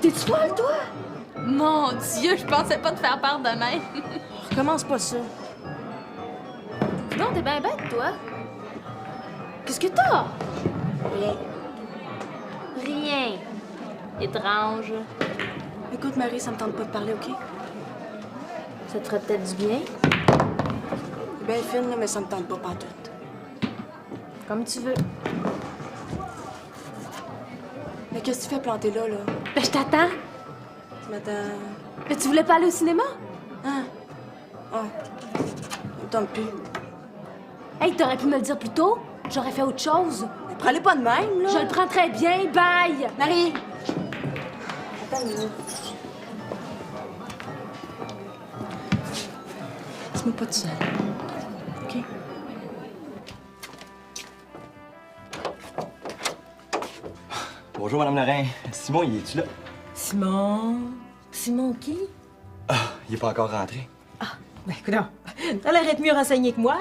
T'es-tu folle, toi? Mon Dieu, je pensais pas te faire peur de même. Recommence pas ça. Non, t'es bien bête, toi. Qu'est-ce que t'as? Rien. Rien. Étrange. Écoute, Marie, ça me tente pas de parler, OK? Ça te ferait peut-être du bien. C'est bien fine, là, mais ça me tente pas pantoute. Comme tu veux. Mais qu'est-ce que tu fais planter là? Ben, je t'attends. Tu m'attends... Mais tu voulais pas aller au cinéma? Hein? Ouais. Ça me tente plus. Hey, t'aurais pu me le dire plus tôt. J'aurais fait autre chose. Mais prends-les pas de même, là! Je le prends très bien. Bye! Marie! Attends une minute. Laisse-moi pas tout seul. OK? Bonjour, Madame Lorrain. Simon, il est-tu là? Simon? Simon qui? Ah, il est pas encore rentré. Ben, écoute, t'as l'air d'être mieux renseigné que moi.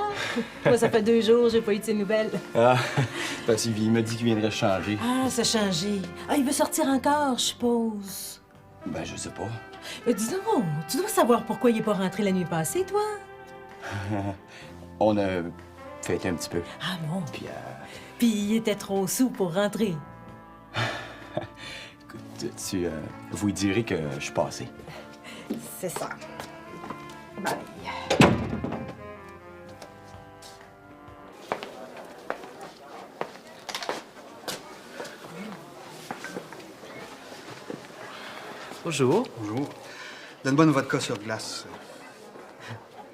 Moi, ça fait 2 jours, j'ai pas eu de ses nouvelles. Ah, parce qu'il m'a dit qu'il viendrait changer. Ah, ça a changé. Ah, il veut sortir encore, je suppose. Ben, je sais pas. Dis donc, tu dois savoir pourquoi il est pas rentré la nuit passée, toi? On a fêté un petit peu. Ah bon? Puis, il était trop sous pour rentrer. écoute, vous lui direz que je suis passé. C'est ça. Bye. Bonjour. Bonjour. Donne-moi une vodka sur glace.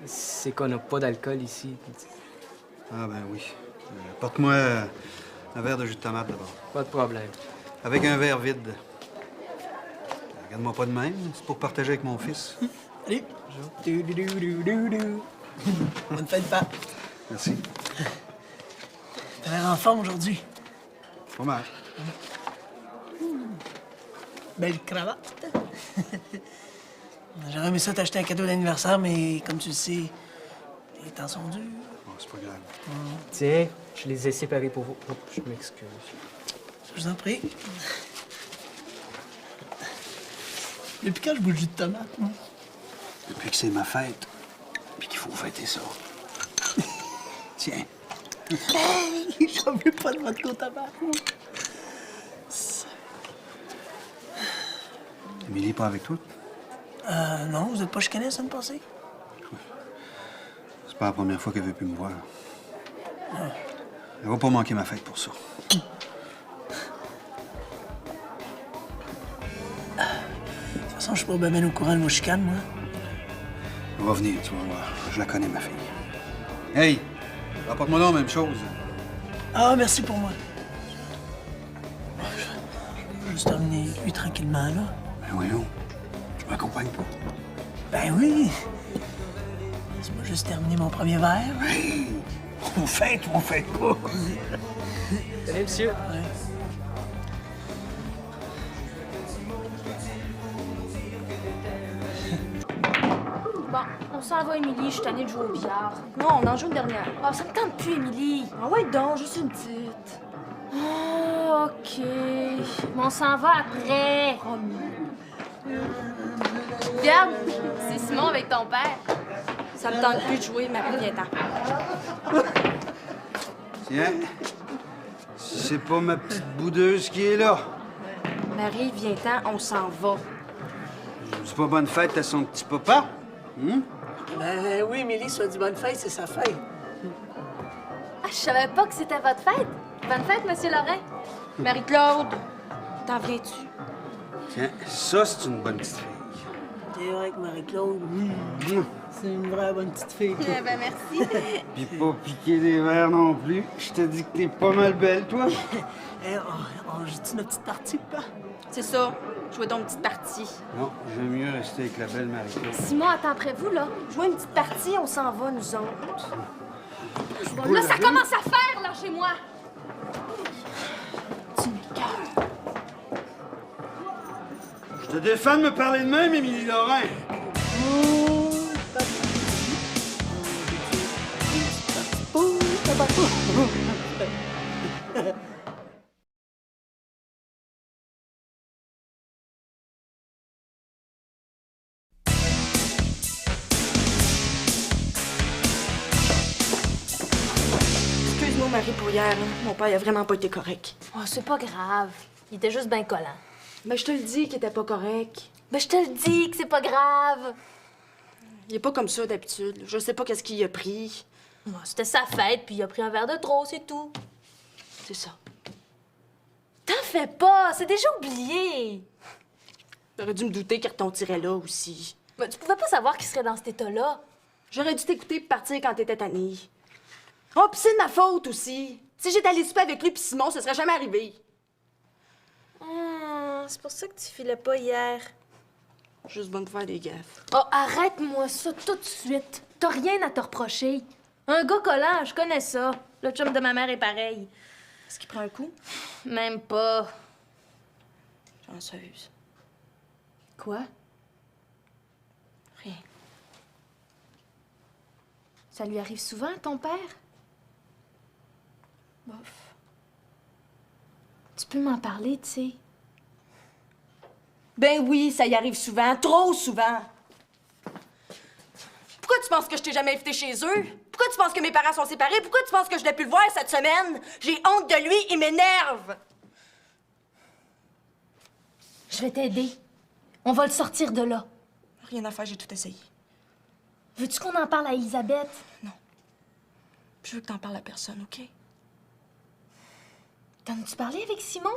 C'est qu'on n'a pas d'alcool ici. Ah ben oui. Porte-moi un verre de jus de tomate d'abord. Pas de problème. Avec un verre vide. Regarde-moi pas de même, c'est pour partager avec mon fils. Allez. Bonne fête, Pat. Merci. T'as l'air en forme aujourd'hui. Pas mal. Belle cravate. J'aurais aimé ça t'acheter un cadeau d'anniversaire, mais comme tu le sais, les temps sont durs. Bon, c'est pas grave. Tiens, je les ai séparés pour vous. Oh, je m'excuse. Je vous en prie. Depuis quand je bois le jus de tomate, moi? Depuis que c'est ma fête, puis qu'il faut fêter ça. Tiens. Hey, j'en veux pas de vodka au tabac, moi. Émilie pas avec toi? Non, vous êtes pas chicanés la semaine passée? C'est pas la première fois qu'elle veut plus me voir. Elle va pas manquer ma fête pour ça. De toute façon, je suis pas bien au courant de vos chicanes, moi. Elle va venir, tu vas voir. Je la connais, ma fille. Hey! Rapporte-moi donc la même chose. Ah, merci pour moi. Je vais juste terminer lui tranquillement, là. Ben voyons. Tu m'accompagnes pas? Ben oui. Laisse-moi juste terminer mon premier verre. Hey! On fête ou on fête pas? Salut, monsieur. Ouais. Bon, on s'en va, Émilie. Je suis tannée de jouer au billard. Non, on en joue une dernière. Ah, ça me tente plus, Émilie. Ah ouais, donc, juste une petite. Ah, OK. Mais on s'en va après. Regarde, c'est Simon avec ton père. Ça me tente plus de jouer, Marie, viens-t'en. Tiens. C'est pas ma petite boudeuse qui est là. Marie, viens-t'en, on s'en va. C'est pas bonne fête à son petit papa? Ben oui, Émilie, soit dit bonne fête, c'est sa fête. Ah, je savais pas que c'était votre fête. Bonne fête, Monsieur Lorrain. Marie-Claude, t'en viens-tu? Tiens, ça, c'est une bonne petite fille. T'es vrai que Marie-Claude, c'est une vraie bonne petite fille. Eh ben, merci. Puis pas piquer des verres non plus. Je te dis que t'es pas mal belle, toi. Hey, on joue-tu notre petite partie, pas? C'est ça, jouer donc une petite partie. Non, j'aime mieux rester avec la belle Marie-Claude. Simon, attends après vous, là. Jouer une petite partie, on s'en va, nous autres. Bon, là, ça commence à faire, là, chez moi. Tu m'écoeures. Je te défends de me parler de même, Émilie Lorrain. Sorry pour hier, là. Mon père, il a vraiment pas été correct. Oh, c'est pas grave. Il était juste bien collant. Mais je te le dis qu'il était pas correct. Ben, je te le dis que c'est pas grave. Il est pas comme ça d'habitude. Je sais pas qu'est-ce qu'il a pris. Oh, c'était sa fête, puis il a pris un verre de trop, c'est tout. C'est ça. T'en fais pas, c'est déjà oublié. J'aurais dû me douter qu'il retomberait là aussi. Ben, tu pouvais pas savoir qu'il serait dans cet état-là. J'aurais dû t'écouter et partir quand t'étais tannée. Oh, pis c'est de ma faute aussi. Si j'étais allée souper avec lui pis Simon, ce serait jamais arrivé. C'est pour ça que tu filais pas hier. Juste bonne pour faire des gaffes. Oh, arrête-moi ça tout de suite. T'as rien à te reprocher. Un gars collant, je connais ça. Le chum de ma mère est pareil. Est-ce qu'il prend un coup? Même pas. Chanceuse. Quoi? Rien. Ça lui arrive souvent à ton père? Bof. Tu peux m'en parler, tu sais. Ben oui, ça y arrive souvent. Trop souvent. Pourquoi tu penses que je t'ai jamais invité chez eux? Pourquoi tu penses que mes parents sont séparés? Pourquoi tu penses que je l'ai pu le voir cette semaine? J'ai honte de lui, il m'énerve! Je vais t'aider. On va le sortir de là. Rien à faire, j'ai tout essayé. Veux-tu qu'on en parle à Elisabeth? Je veux que t'en parles à personne, OK? T'en as-tu parlé avec Simon?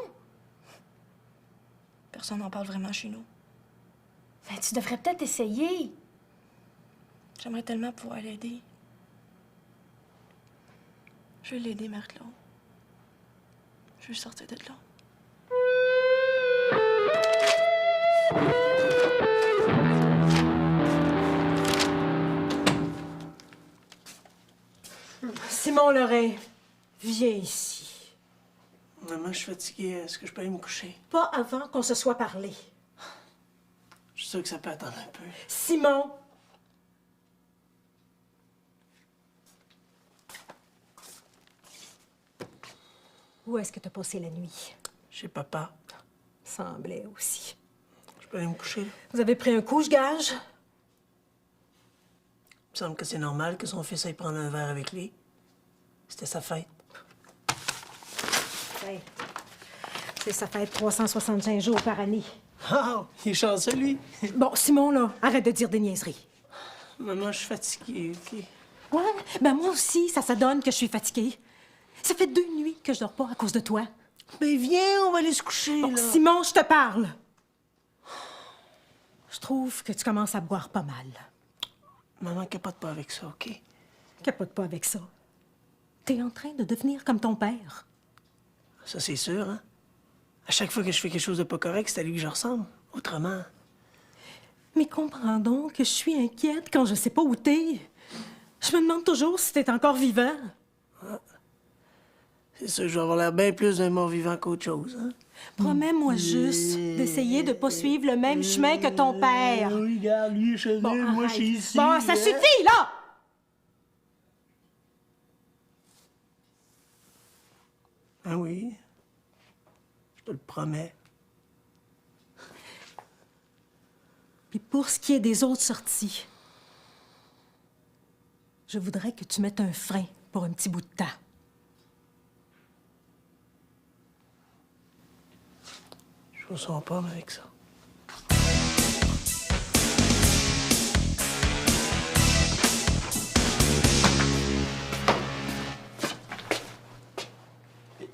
Personne n'en parle vraiment chez nous. Ben, tu devrais peut-être essayer. J'aimerais tellement pouvoir l'aider. Je veux l'aider, Marie-Claude. Je veux sortir de là. Simon Lorrain, viens ici. Maman, je suis fatiguée. Est-ce que je peux aller me coucher? Pas avant qu'on se soit parlé. Je suis sûr que ça peut attendre un peu. Simon! Où est-ce que t'as passé la nuit? Chez papa. Semblait aussi. Je peux aller me coucher, là? Vous avez pris un coup, je gage? Il me semble que c'est normal que son fils aille prendre un verre avec lui. C'était sa fête. Hey, c'est sa fête 365 jours par année. Ah, il est chanceux, lui. Bon, Simon, là, arrête de dire des niaiseries. Maman, je suis fatiguée, OK? Ouais, ben moi aussi, ça donne que je suis fatiguée. Ça fait 2 nuits que je dors pas à cause de toi. Ben viens, on va aller se coucher, Bon, là. Simon, je te parle. Je trouve que tu commences à boire pas mal. Maman, capote pas avec ça, OK? Capote pas avec ça. T'es en train de devenir comme ton père. Ça, c'est sûr, hein? À chaque fois que je fais quelque chose de pas correct, c'est à lui que je ressemble. Autrement. Mais comprends donc que je suis inquiète quand je sais pas où t'es. Je me demande toujours si t'es encore vivant. C'est sûr, je vais avoir l'air bien plus d'un mort-vivant qu'autre chose, hein? Promets-moi juste d'essayer de pas suivre le même chemin que ton père. Regarde, lui, je Bon, moi, je arrête. suis ici. Bon, ça hein? suffit, là! Ah oui? Je te le promets. Puis pour ce qui est des autres sorties, je voudrais que tu mettes un frein pour un petit bout de temps. Je me sens pas avec ça.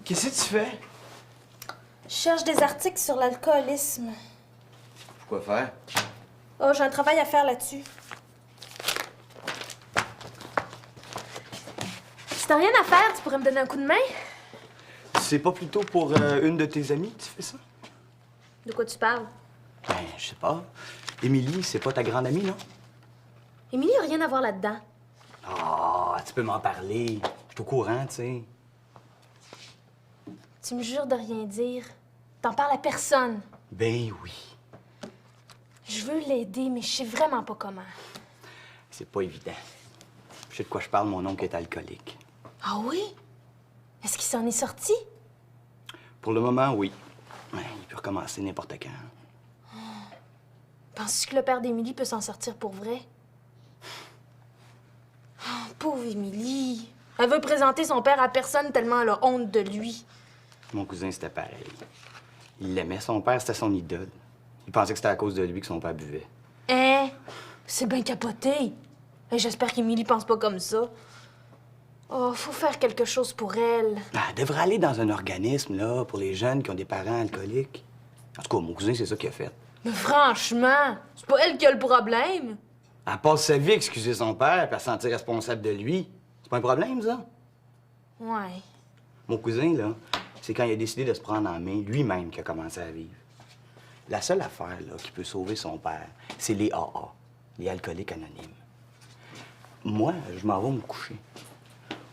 Qu'est-ce que tu fais? Je cherche des articles sur l'alcoolisme. Pourquoi faire? Oh, j'ai un travail à faire là-dessus. Si t'as rien à faire, tu pourrais me donner un coup de main? C'est pas plutôt pour une de tes amies que tu fais ça? De quoi tu parles? Ben, je sais pas. Émilie, c'est pas ta grande amie, non? Émilie a rien à voir là-dedans. Ah, tu peux m'en parler. Je suis au courant, tu sais. Tu me jures de rien dire. T'en parles à personne. Ben oui. Je veux l'aider, mais je sais vraiment pas comment. C'est pas évident. Je sais de quoi je parle, mon oncle est alcoolique. Ah oui? Est-ce qu'il s'en est sorti? Pour le moment, oui. Ouais, il peut recommencer n'importe quand. Penses-tu que le père d'Émilie peut s'en sortir pour vrai? Oh, pauvre Émilie. Elle veut présenter son père à personne tellement elle a honte de lui. Mon cousin, c'était pareil. Il l'aimait, son père, c'était son idole. Il pensait que c'était à cause de lui que son père buvait. Hein? C'est bien capoté. Et j'espère qu'Émilie pense pas comme ça. Oh, faut faire quelque chose pour elle. Ah, elle devrait aller dans un organisme, là, pour les jeunes qui ont des parents alcooliques. En tout cas, mon cousin, c'est ça qu'il a fait. Mais franchement, c'est pas elle qui a le problème. Elle passe sa vie à excuser son père puis à se sentir responsable de lui. C'est pas un problème, ça? Ouais. Mon cousin, là, c'est quand il a décidé de se prendre en main lui-même qu'il a commencé à vivre. La seule affaire, là, qui peut sauver son père, c'est les AA, les alcooliques anonymes. Moi, je m'en vais me coucher.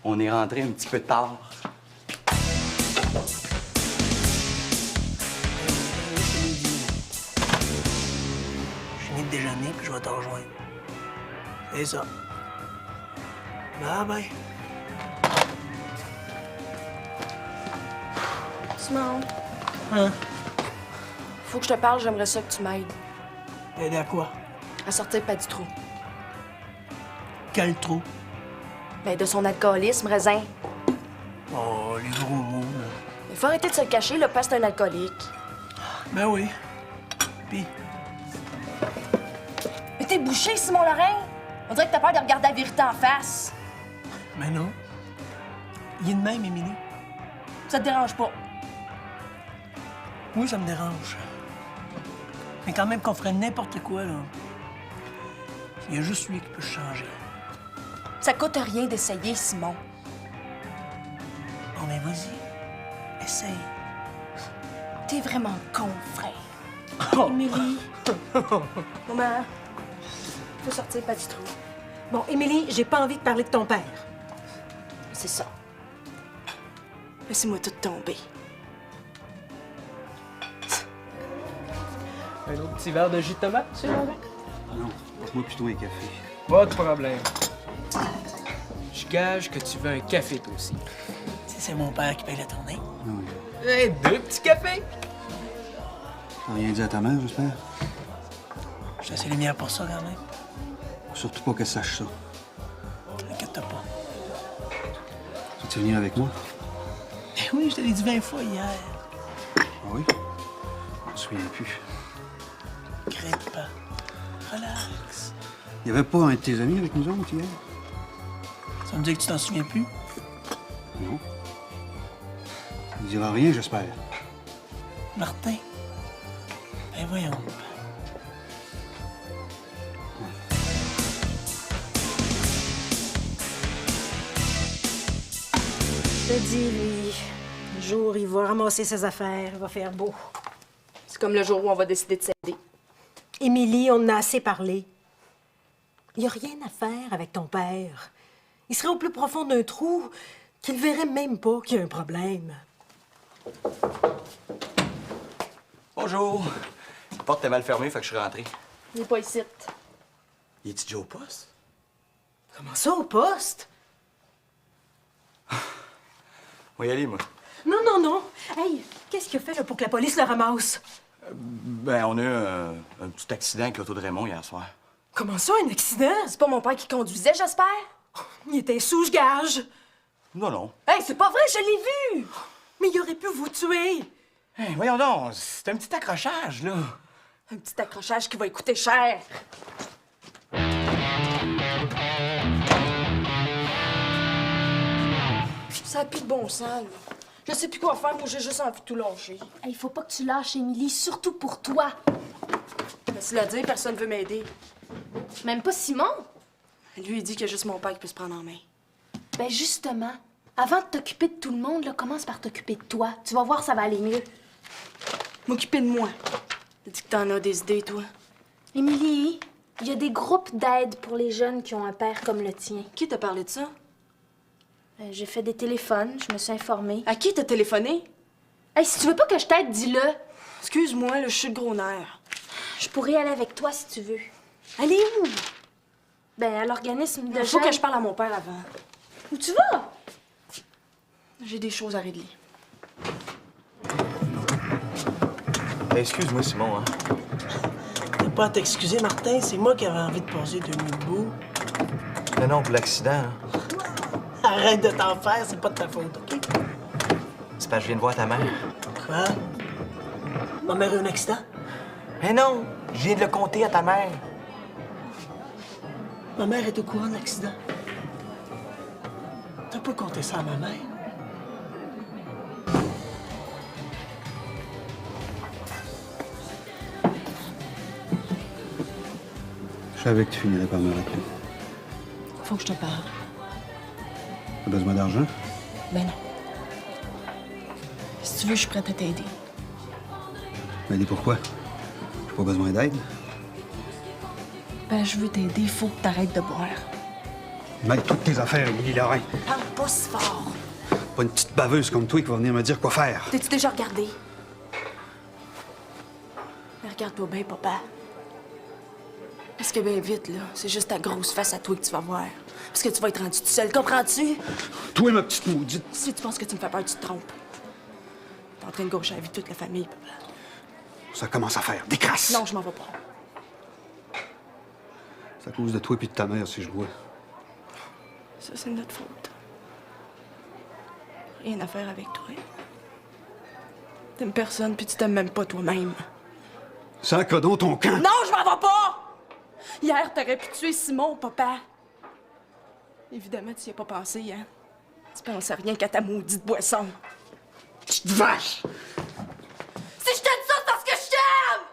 On est rentré un petit peu tard. Je finis de déjeuner, puis je vais te rejoindre. C'est ça. Bye bye. Simon, Hein? faut que je te parle, j'aimerais ça que tu m'aides Aider à quoi? à sortir pas du trou. Quel trou? Ben, de son alcoolisme, raisin. Oh, les gros mots, là. Il faut arrêter de se le cacher, le père, c'est un alcoolique. Ben oui. Puis, Mais t'es bouché, Simon Lorrain! On dirait que t'as peur de regarder la vérité en face. ben non. Il est de même, Émilie. Ça te dérange pas. Oui, ça me dérange. Mais quand même qu'on ferait n'importe quoi, là. Il y a juste lui qui peut changer. Ça coûte rien d'essayer, Simon. Bon, ben vas-y. Essaye. T'es vraiment con, frère. Émilie. Maman, faut sortir pas du trou. Bon, Émilie, j'ai pas envie de parler de ton père. C'est ça. Laissez-moi tout tomber. Un autre petit verre de jus de tomate, c'est là? Non, porte-moi plutôt un café. Pas de problème. Je gage que tu veux un café, toi aussi. C'est mon père qui paye la tournée. Non, Hey, 2 petits cafés? t'as rien dit à ta mère, j'espère? Je suis assez lumière pour ça, quand même. Surtout pas qu'elle sache ça. Inquiète-toi pas. Tu veux venir avec moi? Ben oui, je te l'ai dit 20 fois hier. Ah oui? Je me souviens plus. Grippe pas. Relax. Il y avait pas un de tes amis avec nous autres hier? Ça me dit que tu t'en souviens plus? Non. Ça ne dira rien, j'espère. Martin? Ben voyons. Je te dis, lui, le jour où il va ramasser ses affaires, il va faire beau. C'est comme le jour où on va décider de s'aider. Émilie, on en a assez parlé. Il n'y a rien à faire avec ton père. Il serait au plus profond d'un trou qu'il verrait même pas qu'il y a un problème. Bonjour. La porte était mal fermée, fait que je suis rentré. Il est pas ici. Il est-tu déjà au poste? Comment ça, au poste? On va y aller, moi. Non, non, non. Hey, qu'est-ce qu'il a fait là, pour que la police le ramasse? Ben, on a eu un petit accident avec l'auto de Raymond hier soir. Comment ça, un accident? C'est pas mon père qui conduisait, j'espère? Il était sous, je gage. Non, non. Hey, c'est pas vrai, je l'ai vu! Mais il aurait pu vous tuer. Hey, voyons donc, c'est un petit accrochage, là. Un petit accrochage qui va lui coûter cher. Ça a plus de bon sens, là. Je sais plus quoi faire, moi j'ai juste envie de tout lâcher. Il faut pas que tu lâches Émilie, surtout pour toi. Mais c'est le dire, personne veut m'aider. Même pas Simon. Lui, il dit qu'il y a juste mon père qui peut se prendre en main. Ben justement, avant de t'occuper de tout le monde, là, commence par t'occuper de toi. Tu vas voir, ça va aller mieux. M'occuper de moi. T'as dit que t'en as des idées, toi. Émilie, il y a des groupes d'aide pour les jeunes qui ont un père comme le tien. Qui t'a parlé de ça? J'ai fait des téléphones, je me suis informée. À qui t'as téléphoné? Hey, si tu veux pas que je t'aide, dis-le. Excuse-moi, là, je suis le gros nerf. Je pourrais aller avec toi si tu veux. Allez où? Ben, à l'organisme de Il faut jeunes. que je parle à mon père avant. Où tu vas? J'ai des choses à régler. Excuse-moi, Simon, hein. T'as pas à t'excuser, Martin. C'est moi qui avais envie de passer 2 minutes debout. Non, non, pour l'accident, là. Arrête de t'en faire, c'est pas de ta faute, OK? C'est parce que je viens de voir ta mère. Quoi? Ma mère a eu un accident? Mais non, je viens de le compter à ta mère. Ma mère est au courant de l'accident. T'as pas compté ça à ma mère? Je savais que tu finirais par me rappeler. Faut que je te parle. T'as besoin d'argent? Ben non. Si tu veux, je suis prête à t'aider. M'aider pourquoi? J'ai pas besoin d'aide. Ben, je veux t'aider. Il faut que t'arrêtes de boire. Mêle toutes tes affaires, Émilie Lorrain. Parle pas si fort. Pas une petite baveuse comme toi qui va venir me dire quoi faire. T'es-tu déjà regardé? Mais regarde-toi bien, papa. Parce que bien vite, là, c'est juste ta grosse face à toi que tu vas voir. Parce que tu vas être rendu tout seul, comprends-tu? Toi, ma petite maudite. Si tu penses que tu me fais peur, tu te trompes. T'es en train de gaucher la vie de toute la famille, papa. Ça commence à faire. Des crasses. Non, je m'en vais pas. C'est à cause de toi et de ta mère, si je dois. Ça, c'est notre faute. Rien à faire avec toi. T'aimes personne, puis tu t'aimes même pas toi-même. Sacre donc ton camp. Non, je m'en vais pas! Hier, t'aurais pu tuer Simon, papa. Évidemment, tu y as pas pensé, hein? Tu penses à rien qu'à ta maudite boisson. Petite vache! Si je te dis ça, c'est parce que je t'aime!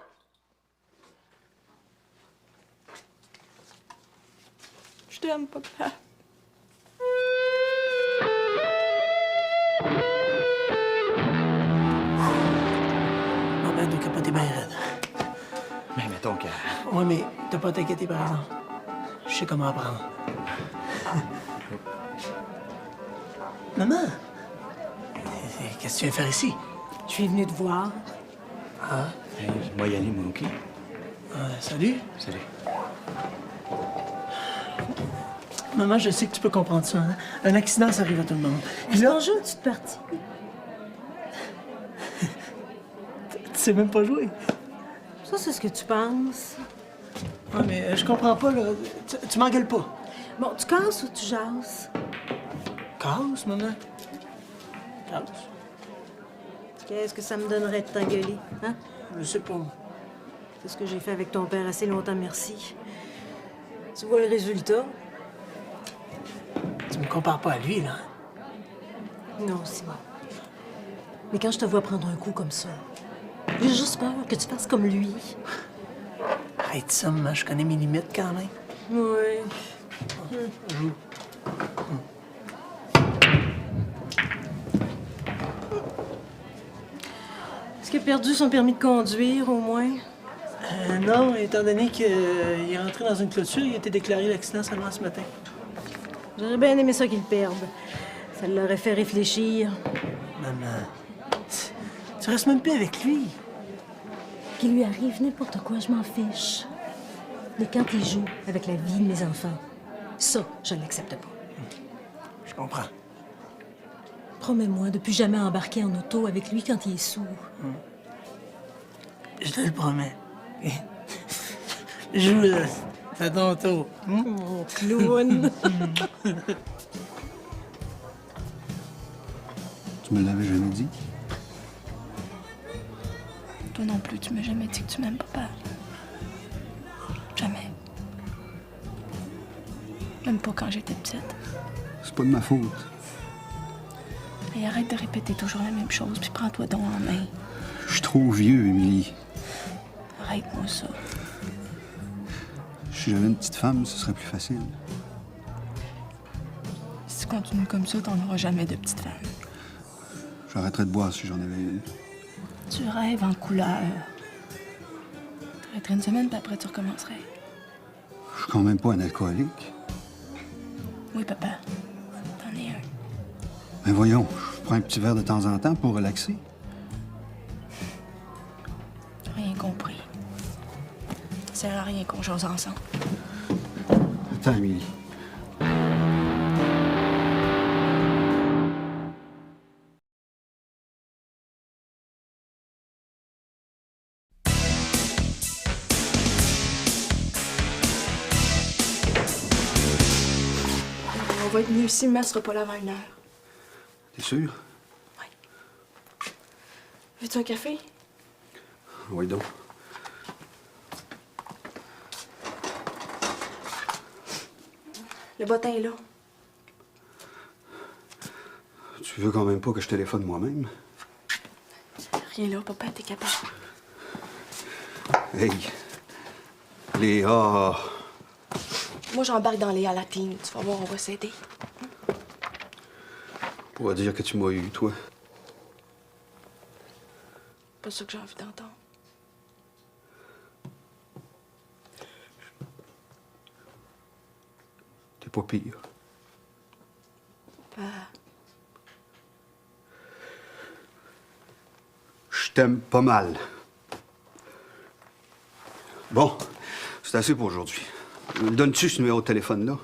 Je t'aime, papa. Ma mère doit capoter bien raide. Mais mettons que... Ouais, mais t'as pas à t'inquiéter, par exemple. Je sais comment apprendre. Maman! Qu'est-ce que tu viens faire ici? Je suis venue te voir. Hey, moi y aller, moi, OK? Salut. Salut. Maman, je sais que tu peux comprendre ça. Hein? Un accident, ça arrive à tout le monde. Puis Je là, t'en joue une petite partie. tu sais même pas jouer. Ça, c'est ce que tu penses. Ouais, mais je comprends pas, là. Tu m'engueules pas. Bon, tu casses ou tu jases? Casse, maman. Casse. Qu'est-ce que ça me donnerait de t'engueuler, hein? Je sais pas. C'est ce que j'ai fait avec ton père assez longtemps, merci. Tu vois le résultat? Tu me compares pas à lui, là. Non, Simon. Mais quand je te vois prendre un coup comme ça, j'ai juste peur que tu fasses comme lui. Arrête ça, maman. Je connais mes limites, quand même. Oui. Joue. Est-ce qu'il a perdu son permis de conduire, au moins? Non, étant donné qu'il est rentré dans une clôture, il a été déclaré l'accident seulement ce matin. J'aurais bien aimé ça qu'il le perde. Ça l'aurait fait réfléchir. Maman, tu restes même plus avec lui. Qu'il lui arrive n'importe quoi, je m'en fiche. Mais quand il joue avec la vie de mes enfants, ça, je ne l'accepte pas. Je comprends. Promets-moi de plus jamais embarquer en auto avec lui quand il est sourd. Je te le promets. Joue, là. C'est ton tour. Oh, clown! Tu me l'avais jamais dit? Toi non plus, tu m'as jamais dit que tu m'aimes, papa. Jamais. Même pas quand j'étais petite. C'est pas de ma faute. Et arrête de répéter toujours la même chose, puis prends-toi donc en main. Je suis trop vieux, Émilie. Arrête-moi ça. Si j'avais une petite femme, ce serait plus facile. Si tu continues comme ça, t'en auras jamais de petite femme. J'arrêterais de boire si j'en avais une. Tu rêves en couleur. T'arrêterais une semaine, puis après tu recommencerais. Je suis quand même pas un alcoolique. Oui, papa. T'en es un. Mais voyons, je prends un petit verre de temps en temps pour relaxer. T'as rien compris. Ça sert à rien qu'on jase ensemble. Attends, Émilie. va être mieux ici, mais elle sera pas là avant 1 heure. T'es sûr? Veux-tu un café? Oui, donc. Le bottin est là. Tu veux quand même pas que je téléphone moi-même? Rien là, papa, t'es capable. Hey, Léa, Moi, j'embarque dans les latines. Tu vas voir, on va s'aider. on va dire que tu m'as eu, toi. Pas ça que j'ai envie d'entendre. T'es pas pire. Papa. Je t'aime pas mal. Bon, c'est assez pour aujourd'hui. Donnes-tu ce numéro de téléphone-là?